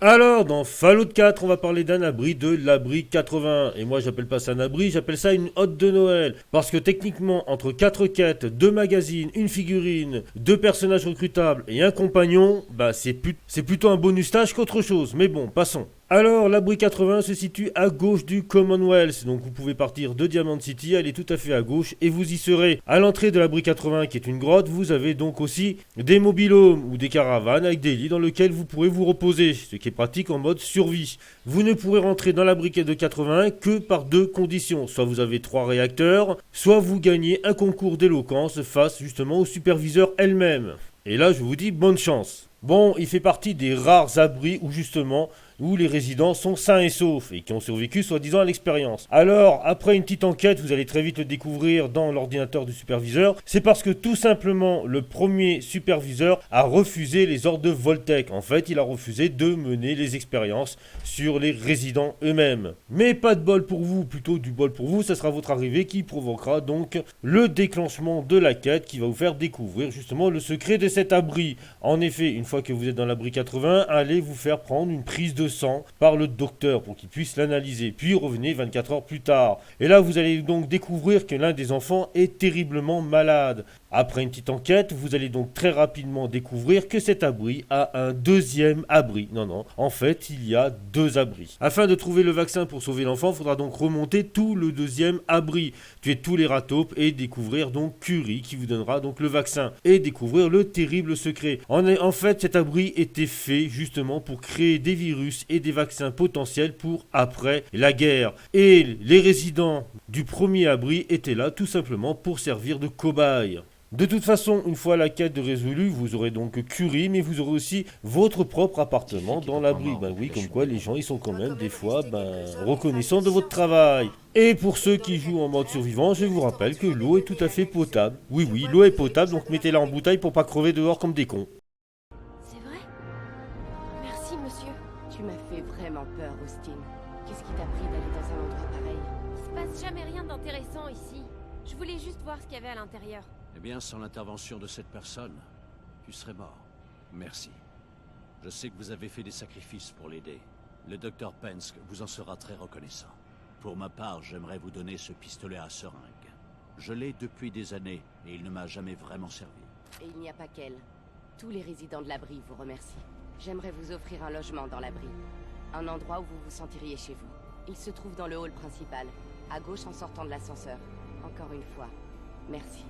Alors, dans Fallout 4, on va parler d'un abri, de l'abri 80. Et moi, j'appelle pas ça un abri, j'appelle ça une hotte de Noël. Parce que techniquement, entre 4 quêtes, 2 magazines, une figurine, 2 personnages recrutables et un compagnon, bah c'est plutôt un bonus stage qu'autre chose. Mais bon, passons. Alors, l'abri 80 se situe à gauche du Commonwealth, donc vous pouvez partir de Diamond City, aller tout à fait à gauche, et vous y serez. À l'entrée de l'abri 80, qui est une grotte, vous avez donc aussi des mobilhomes ou des caravanes avec des lits dans lesquels vous pourrez vous reposer, ce qui est pratique en mode survie. Vous ne pourrez rentrer dans l'abri de 80 que par deux conditions, soit vous avez 3 réacteurs, soit vous gagnez un concours d'éloquence face justement au superviseur elle-même. Et là, je vous dis bonne chance. Bon, il fait partie des rares abris où les résidents sont sains et saufs et qui ont survécu soi-disant à l'expérience. Alors, après une petite enquête, vous allez très vite le découvrir dans l'ordinateur du superviseur, c'est parce que tout simplement le premier superviseur a refusé les ordres de Voltec. En fait, il a refusé de mener les expériences sur les résidents eux-mêmes. Mais pas de bol pour vous, plutôt du bol pour vous, ça sera votre arrivée qui provoquera donc le déclenchement de la quête qui va vous faire découvrir justement le secret de cet abri. En effet, une fois que vous êtes dans l'abri 80, allez vous faire prendre une prise de sang par le docteur pour qu'il puisse l'analyser, puis revenez 24 heures plus tard. Et là, vous allez donc découvrir que l'un des enfants est terriblement malade. Après une petite enquête, vous allez donc très rapidement découvrir que cet abri a un deuxième abri. Non, non, en fait, il y a 2 abris. Afin de trouver le vaccin pour sauver l'enfant, il faudra donc remonter tout le deuxième abri, tuer tous les ratopes et découvrir donc Curie qui vous donnera donc le vaccin et découvrir le terrible secret. En fait, cet abri était fait justement pour créer des virus et des vaccins potentiels pour après la guerre. Et les résidents du premier abri étaient là tout simplement pour servir de cobayes. De toute façon, une fois la quête résolue, vous aurez donc Curie, mais vous aurez aussi votre propre appartement dans l'abri. Ben oui, comme quoi les gens, ils sont quand même des fois reconnaissants de votre travail. Et pour ceux qui jouent en mode survivant, je vous rappelle que l'eau est tout à fait potable. Oui, oui, l'eau est potable, donc mettez-la en bouteille pour pas crever dehors comme des cons. C'est vrai? Merci, monsieur. Tu m'as fait vraiment peur, Austin. Qu'est-ce qui t'a pris d'aller dans un endroit pareil? Il se passe jamais rien d'intéressant ici. Je voulais juste voir ce qu'il y avait à l'intérieur. Eh bien, sans l'intervention de cette personne, tu serais mort. Merci. Je sais que vous avez fait des sacrifices pour l'aider. Le docteur Penske vous en sera très reconnaissant. Pour ma part, j'aimerais vous donner ce pistolet à seringue. Je l'ai depuis des années et il ne m'a jamais vraiment servi. Et il n'y a pas qu'elle. Tous les résidents de l'abri vous remercient. J'aimerais vous offrir un logement dans l'abri. Un endroit où vous vous sentiriez chez vous. Il se trouve dans le hall principal, à gauche en sortant de l'ascenseur. Encore une fois, merci.